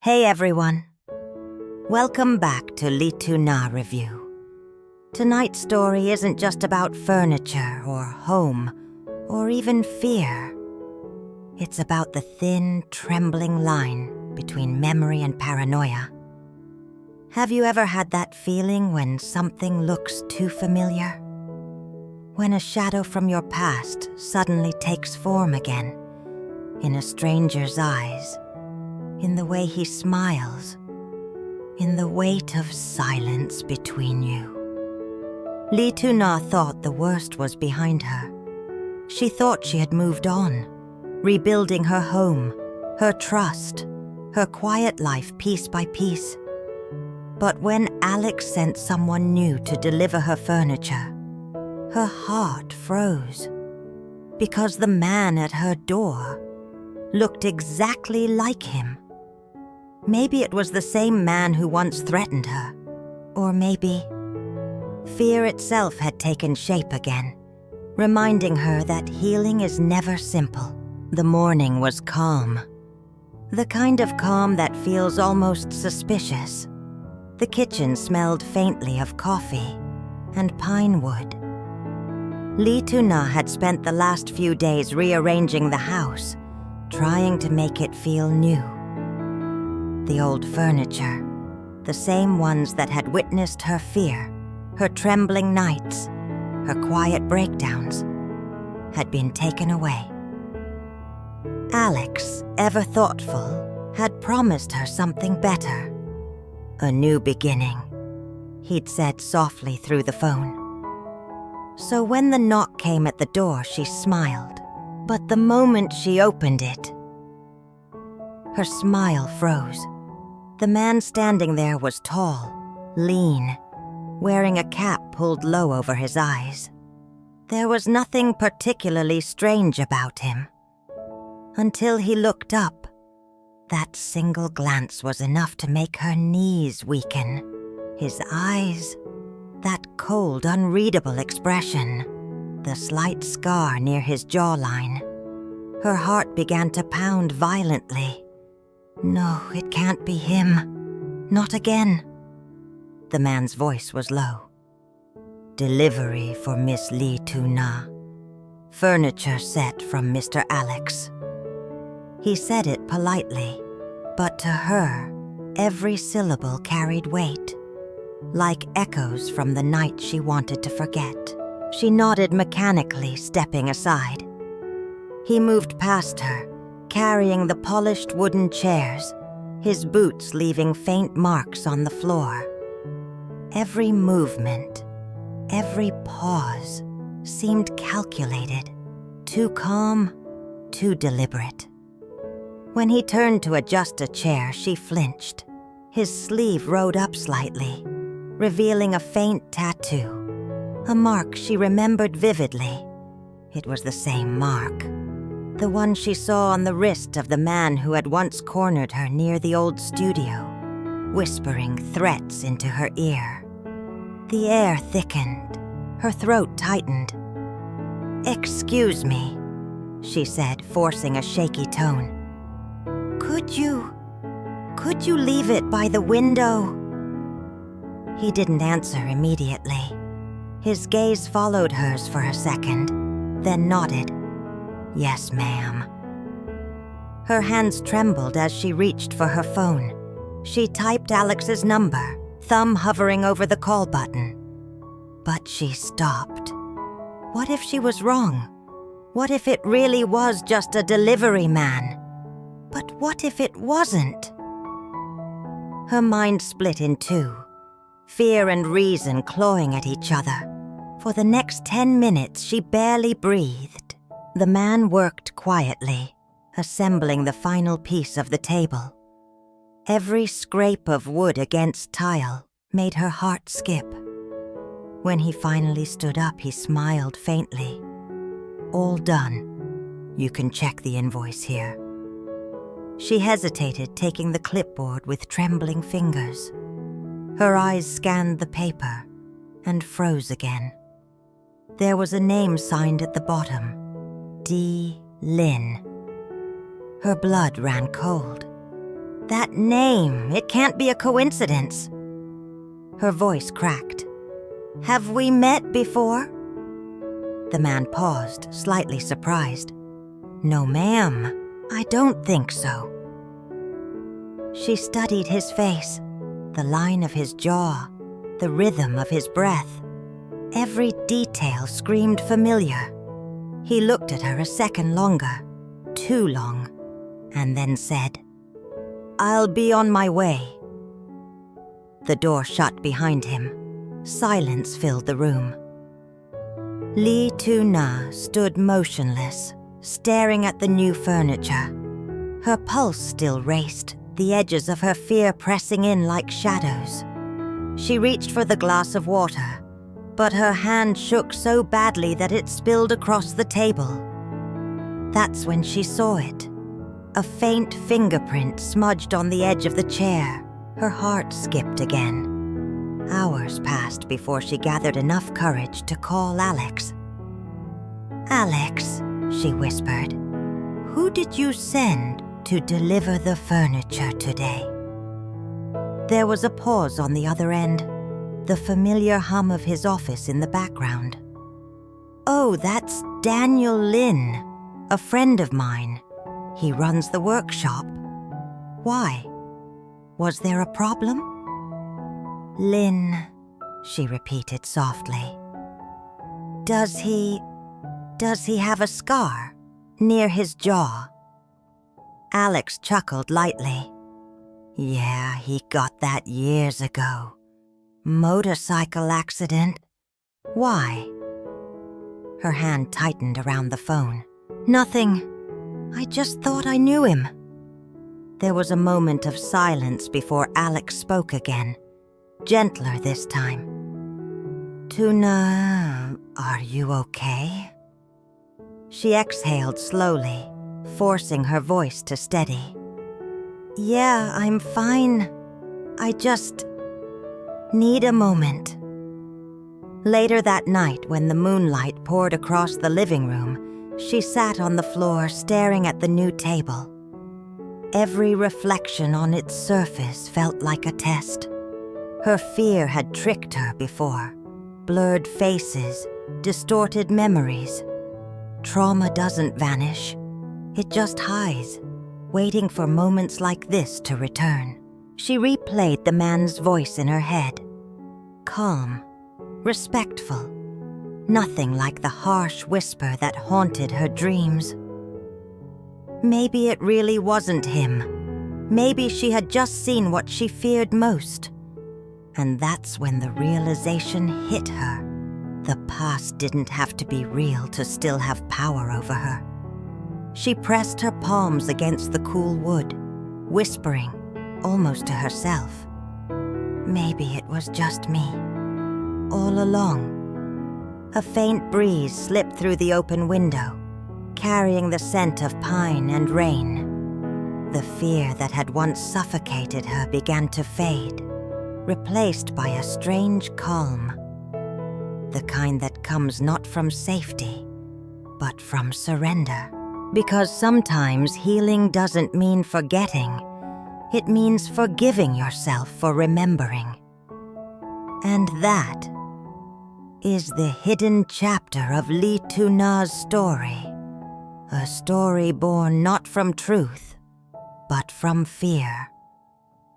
Hey everyone, welcome back to Lituna Review. Tonight's story isn't just about furniture or home or even fear. It's about the thin, trembling line between memory and paranoia. Have you ever had that feeling when something looks too familiar? When a shadow from your past suddenly takes form again, in a stranger's eyes, in the way he smiles, in the weight of silence between you. Lituna thought the worst was behind her. She thought she had moved on, rebuilding her home, her trust, her quiet life piece by piece. But when Alex sent someone new to deliver her furniture, her heart froze, because the man at her door looked exactly like him. Maybe it was the same man who once threatened her, or maybe fear itself had taken shape again, reminding her that healing is never simple. The morning was calm, the kind of calm that feels almost suspicious. The kitchen smelled faintly of coffee and pine wood. Lituna had spent the last few days rearranging the house, trying to make it feel new. The old furniture, the same ones that had witnessed her fear, her trembling nights, her quiet breakdowns, had been taken away. Alex, ever thoughtful, had promised her something better. A new beginning, he'd said softly through the phone. So when the knock came at the door, she smiled. But the moment she opened it, her smile froze. The man standing there was tall, lean, wearing a cap pulled low over his eyes. There was nothing particularly strange about him. Until he looked up, that single glance was enough to make her knees weaken. His eyes, that cold, unreadable expression, the slight scar near his jawline. Her heart began to pound violently. No, it can't be him. Not again. The man's voice was low. Delivery for Miss Lituna. Furniture set from Mr. Alex. He said it politely, but to her, every syllable carried weight, like echoes from the night she wanted to forget. She nodded mechanically, stepping aside. He moved past her, carrying the polished wooden chairs, his boots leaving faint marks on the floor. Every movement, every pause seemed calculated, too calm, too deliberate. When he turned to adjust a chair, she flinched. His sleeve rode up slightly, revealing a faint tattoo, a mark she remembered vividly. It was the same mark, the one she saw on the wrist of the man who had once cornered her near the old studio, whispering threats into her ear. The air thickened, her throat tightened. "Excuse me," she said, forcing a shaky tone. Could you leave it by the window?" He didn't answer immediately. His gaze followed hers for a second, then nodded. "Yes, ma'am." Her hands trembled as she reached for her phone. She typed Alex's number, thumb hovering over the call button. But she stopped. What if she was wrong? What if it really was just a delivery man? But what if it wasn't? Her mind split in two, fear and reason clawing at each other. For the next 10 minutes, she barely breathed. The man worked quietly, assembling the final piece of the table. Every scrape of wood against tile made her heart skip. When he finally stood up, he smiled faintly. "All done. You can check the invoice here." She hesitated, taking the clipboard with trembling fingers. Her eyes scanned the paper and froze again. There was a name signed at the bottom, D. Lynn. Her blood ran cold. That name, it can't be a coincidence." Her voice cracked. "Have we met before?" The man paused, slightly surprised. "No, ma'am, I don't think so." She studied his face, the line of his jaw, the rhythm of his breath. Every detail screamed familiar. He looked at her a second longer, too long, and then said, "I'll be on my way." The door shut behind him. Silence filled the room. Lee Tu-na stood motionless, staring at the new furniture. Her pulse still raced, the edges of her fear pressing in like shadows. She reached for the glass of water, but her hand shook so badly that it spilled across the table. That's when she saw it. A faint fingerprint smudged on the edge of the chair. Her heart skipped again. Hours passed before she gathered enough courage to call Alex. "Alex," she whispered, "who did you send to deliver the furniture today?" There was a pause on the other end, the familiar hum of his office in the background. "Oh, that's Daniel Lin, a friend of mine. He runs the workshop. Why? Was there a problem?" "Lin," she repeated softly. Does he have a scar near his jaw?" Alex chuckled lightly. "Yeah, he got that years ago. Motorcycle accident. Why?" Her hand tightened around the phone. "Nothing. I just thought I knew him." There was a moment of silence before Alex spoke again, gentler this time. "Tuna, are you okay?" She exhaled slowly, forcing her voice to steady. "Yeah, I'm fine. I just need a moment." Later that night, when the moonlight poured across the living room, she sat on the floor staring at the new table. Every reflection on its surface felt like a test. Her fear had tricked her before. Blurred faces, distorted memories. Trauma doesn't vanish. It just hides, waiting for moments like this to return. She replayed the man's voice in her head. Calm, respectful, nothing like the harsh whisper that haunted her dreams. Maybe it really wasn't him. Maybe she had just seen what she feared most. And that's when the realization hit her. The past didn't have to be real to still have power over her. She pressed her palms against the cool wood, whispering, almost to herself, "Maybe it was just me, all along." A faint breeze slipped through the open window, carrying the scent of pine and rain. The fear that had once suffocated her began to fade, replaced by a strange calm. The kind that comes not from safety, but from surrender. Because sometimes healing doesn't mean forgetting. It means forgiving yourself for remembering. And that is the hidden chapter of Lee Tu-na's story. A story born not from truth, but from fear.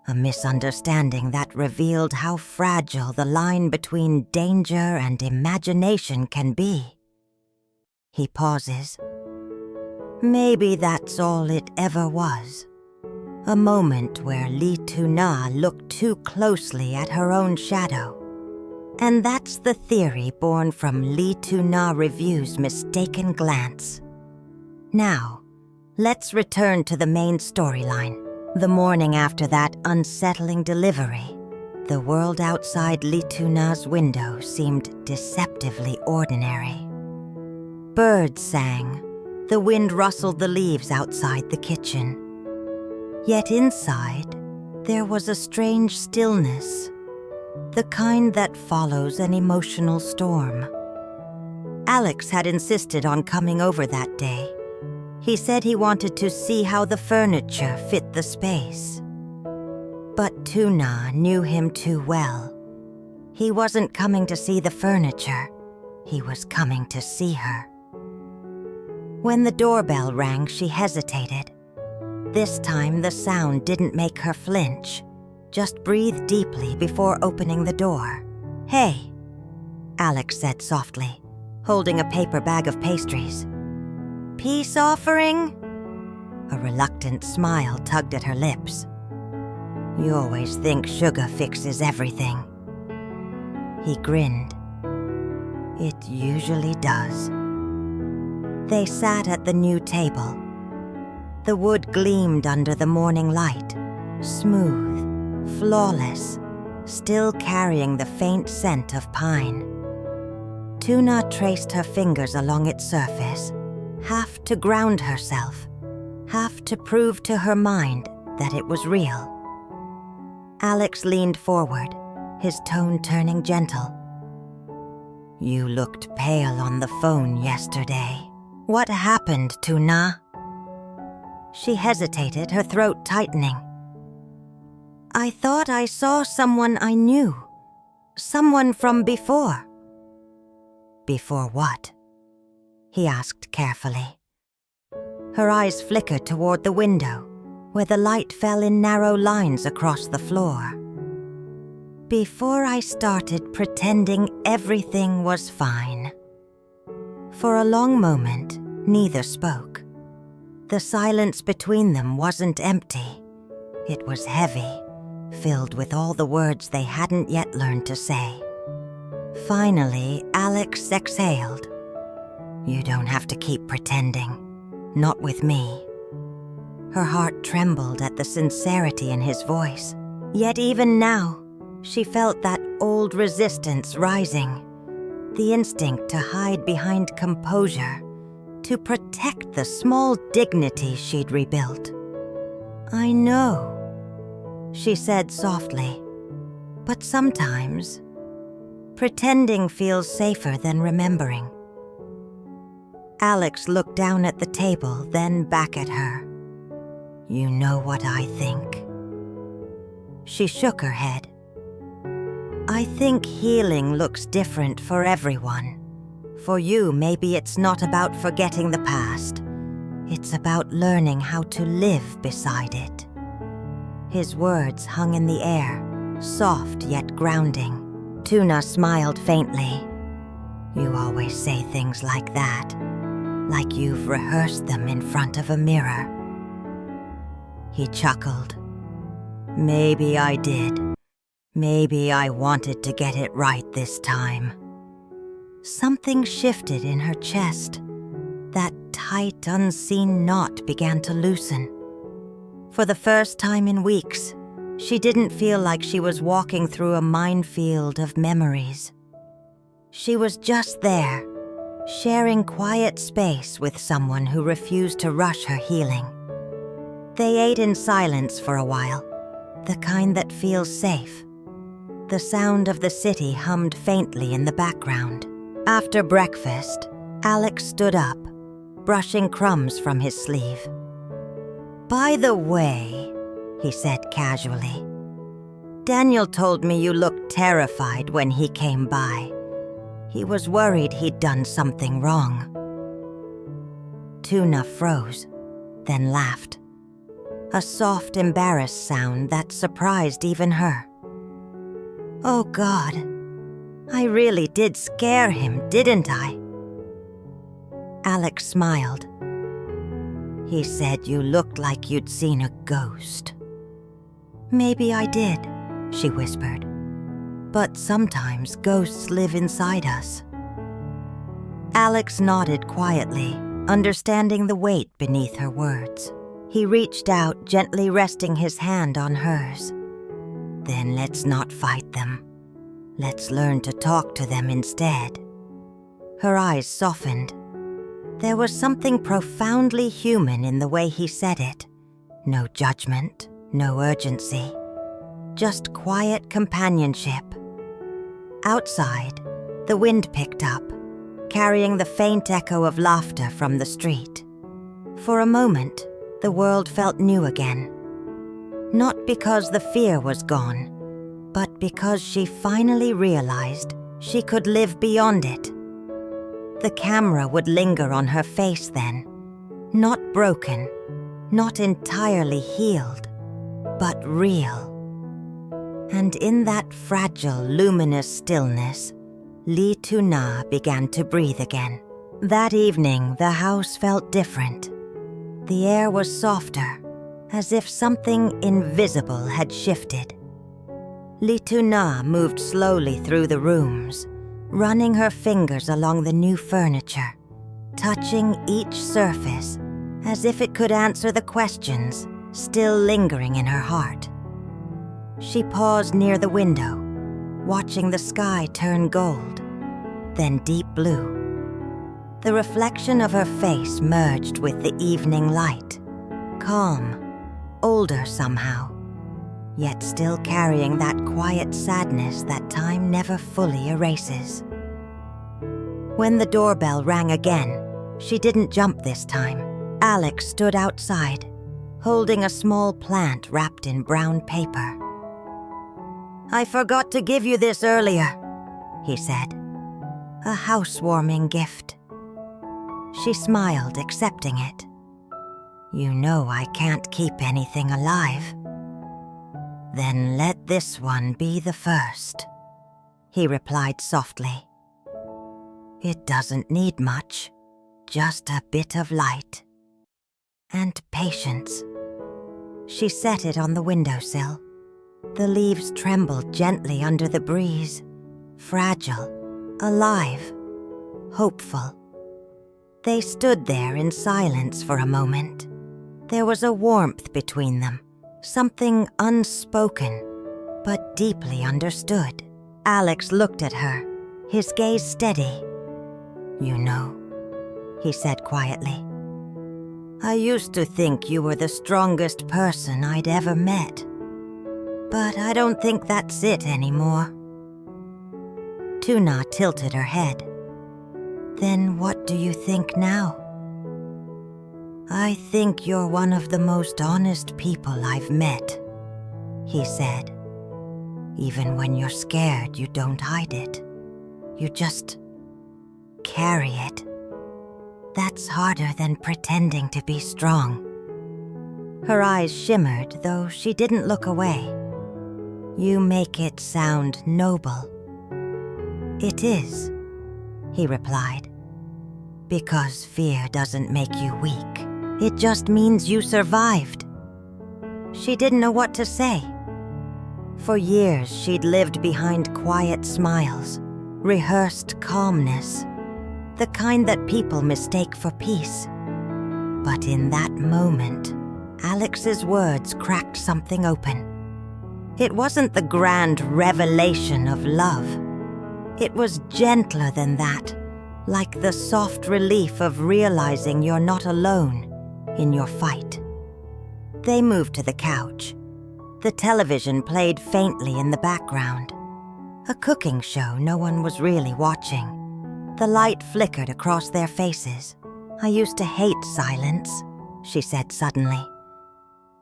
A misunderstanding that revealed how fragile the line between danger and imagination can be. He pauses. Maybe that's all it ever was. A moment where Lee Tu-na looked too closely at her own shadow. And that's the theory born from Lee Tu-na Review's mistaken glance. Now, let's return to the main storyline. The morning after that unsettling delivery, the world outside Lee Tu-na's window seemed deceptively ordinary. Birds sang. The wind rustled the leaves outside the kitchen. Yet inside, there was a strange stillness, the kind that follows an emotional storm. Alex had insisted on coming over that day. He said he wanted to see how the furniture fit the space. But Tuna knew him too well. He wasn't coming to see the furniture. He was coming to see her. When the doorbell rang, she hesitated. This time, the sound didn't make her flinch. Just breathe deeply before opening the door. "Hey," Alex said softly, holding a paper bag of pastries. "Peace offering?" A reluctant smile tugged at her lips. "You always think sugar fixes everything." He grinned. "It usually does." They sat at the new table. The wood gleamed under the morning light, smooth, flawless, still carrying the faint scent of pine. Tuna traced her fingers along its surface, half to ground herself, half to prove to her mind that it was real. Alex leaned forward, his tone turning gentle. "You looked pale on the phone yesterday. What happened, Tuna?" She hesitated, her throat tightening. "I thought I saw someone I knew. Someone from before." "Before what?" he asked carefully. Her eyes flickered toward the window, where the light fell in narrow lines across the floor. "Before I started pretending everything was fine." For a long moment, neither spoke. The silence between them wasn't empty. It was heavy, filled with all the words they hadn't yet learned to say. Finally, Alex exhaled. "You don't have to keep pretending. Not with me." Her heart trembled at the sincerity in his voice. Yet even now, she felt that old resistance rising. The instinct to hide behind composure, to protect the small dignity she'd rebuilt. "I know," she said softly. "But sometimes, pretending feels safer than remembering." Alex looked down at the table, then back at her. "You know what I think." She shook her head. "I think healing looks different for everyone. For you, maybe it's not about forgetting the past. It's about learning how to live beside it." His words hung in the air, soft yet grounding. Tuna smiled faintly. "You always say things like that, like you've rehearsed them in front of a mirror." He chuckled. "Maybe I did. Maybe I wanted to get it right this time." Something shifted in her chest. That tight, unseen knot began to loosen. For the first time in weeks, she didn't feel like she was walking through a minefield of memories. She was just there, sharing quiet space with someone who refused to rush her healing. They ate in silence for a while, the kind that feels safe. The sound of the city hummed faintly in the background. After breakfast, Alex stood up, brushing crumbs from his sleeve. "By the way," he said casually, "Daniel told me you looked terrified when he came by. He was worried he'd done something wrong." Tuna froze, then laughed. A soft, embarrassed sound that surprised even her. "Oh God, I really did scare him, didn't I?" Alex smiled. "He said you looked like you'd seen a ghost." "Maybe I did," she whispered. "But sometimes ghosts live inside us." Alex nodded quietly, understanding the weight beneath her words. He reached out, gently resting his hand on hers. "Then let's not fight them. Let's learn to talk to them instead." Her eyes softened. There was something profoundly human in the way he said it. No judgment, no urgency. Just quiet companionship. Outside, the wind picked up, carrying the faint echo of laughter from the street. For a moment, the world felt new again. Not because the fear was gone, but because she finally realized she could live beyond it. The camera would linger on her face then, not broken, not entirely healed, but real. And in that fragile, luminous stillness, Lee Tuna began to breathe again. That evening, the house felt different. The air was softer, as if something invisible had shifted. Lee Tuna moved slowly through the rooms, running her fingers along the new furniture, touching each surface as if it could answer the questions still lingering in her heart. She paused near the window, watching the sky turn gold, then deep blue. The reflection of her face merged with the evening light, calm, older somehow, yet still carrying that quiet sadness that time never fully erases. When the doorbell rang again, she didn't jump this time. Alex stood outside, holding a small plant wrapped in brown paper. "I forgot to give you this earlier," he said. "A housewarming gift." She smiled, accepting it. "You know I can't keep anything alive." "Then let this one be the first," he replied softly. "It doesn't need much, just a bit of light. And patience." She set it on the windowsill. The leaves trembled gently under the breeze, fragile, alive, hopeful. They stood there in silence for a moment. There was a warmth between them, something unspoken, but deeply understood. Alex looked at her, his gaze steady. "You know," he said quietly, "I used to think you were the strongest person I'd ever met. But I don't think that's it anymore." Tuna tilted her head. "Then what do you think now?" "I think you're one of the most honest people I've met," he said. "Even when you're scared, you don't hide it. You just carry it. That's harder than pretending to be strong." Her eyes shimmered, though she didn't look away. "You make it sound noble." "It is," he replied. "Because fear doesn't make you weak. It just means you survived." She didn't know what to say. For years, she'd lived behind quiet smiles, rehearsed calmness, the kind that people mistake for peace. But in that moment, Alex's words cracked something open. It wasn't the grand revelation of love. It was gentler than that, like the soft relief of realizing you're not alone in your fight. They moved to the couch. The television played faintly in the background. A cooking show no one was really watching. The light flickered across their faces. "I used to hate silence," she said suddenly.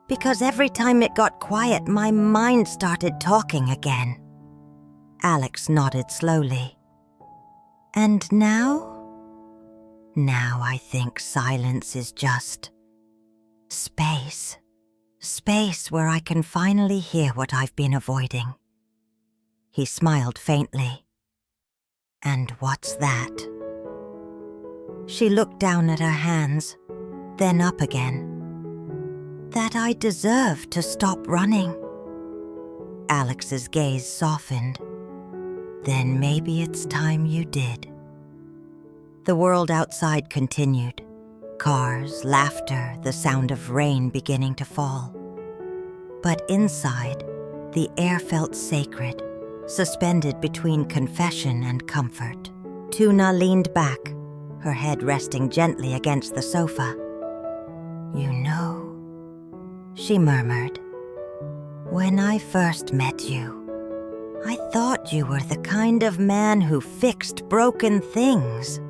"Because every time it got quiet, my mind started talking again." Alex nodded slowly. "And now?" "Now I think silence is just space. Space where I can finally hear what I've been avoiding." He smiled faintly. "And what's that?" She looked down at her hands, then up again. "That I deserve to stop running." Alex's gaze softened. "Then maybe it's time you did." The world outside continued. Cars, laughter, the sound of rain beginning to fall. But inside, the air felt sacred, suspended between confession and comfort. Tuna leaned back, her head resting gently against the sofa. "You know," she murmured, "when I first met you, I thought you were the kind of man who fixed broken things."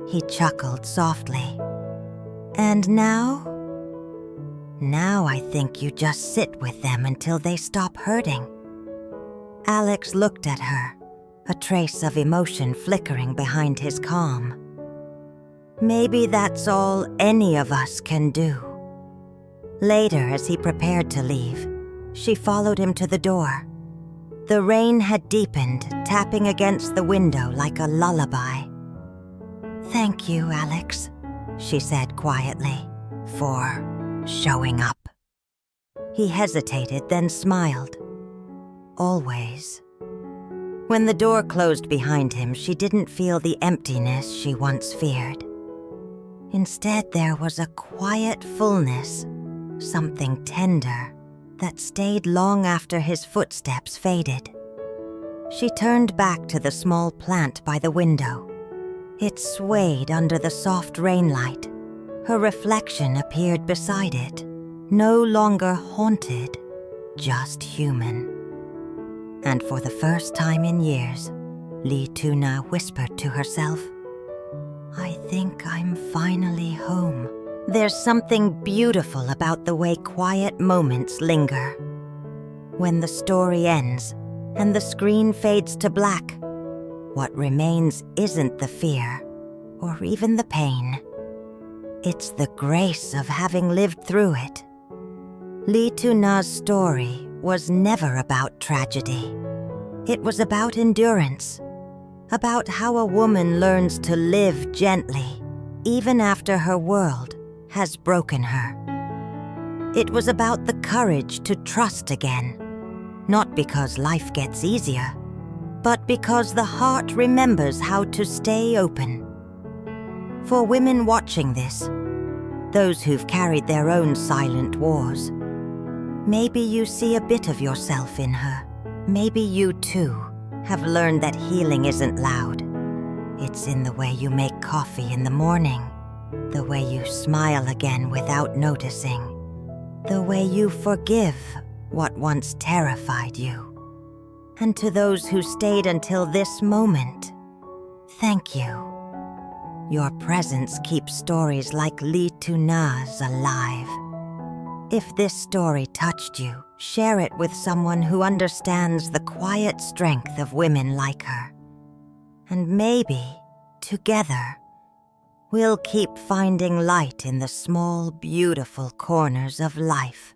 He chuckled softly. "And now?" Now I think you just sit with them until they stop hurting." Alex looked at her, a trace of emotion flickering behind his calm. Maybe that's all any of us can do. Later, as he prepared to leave, she followed him to the door. The rain had deepened, tapping against the window like a lullaby. "Thank you, Alex," she said quietly, "for showing up." He hesitated, then smiled. Always. When the door closed behind him, she didn't feel the emptiness she once feared. Instead, there was a quiet fullness, something tender, that stayed long after his footsteps faded. She turned back to the small plant by the window. It swayed under the soft rainlight. Her reflection appeared beside it, no longer haunted, just human. And for the first time in years, Lee Tuna whispered to herself, "I think I'm finally home." There's something beautiful about the way quiet moments linger. When the story ends and the screen fades to black, what remains isn't the fear or even the pain. It's the grace of having lived through it. Lee Tuna's story was never about tragedy. It was about endurance, about how a woman learns to live gently, even after her world has broken her. It was about the courage to trust again, not because life gets easier, but because the heart remembers how to stay open. For women watching this, those who've carried their own silent wars, maybe you see a bit of yourself in her. Maybe you too have learned that healing isn't loud. It's in the way you make coffee in the morning, the way you smile again without noticing, the way you forgive what once terrified you. And to those who stayed until this moment, thank you. Your presence keeps stories like Lee Tuna's alive. If this story touched you, share it with someone who understands the quiet strength of women like her. And maybe, together, we'll keep finding light in the small, beautiful corners of life.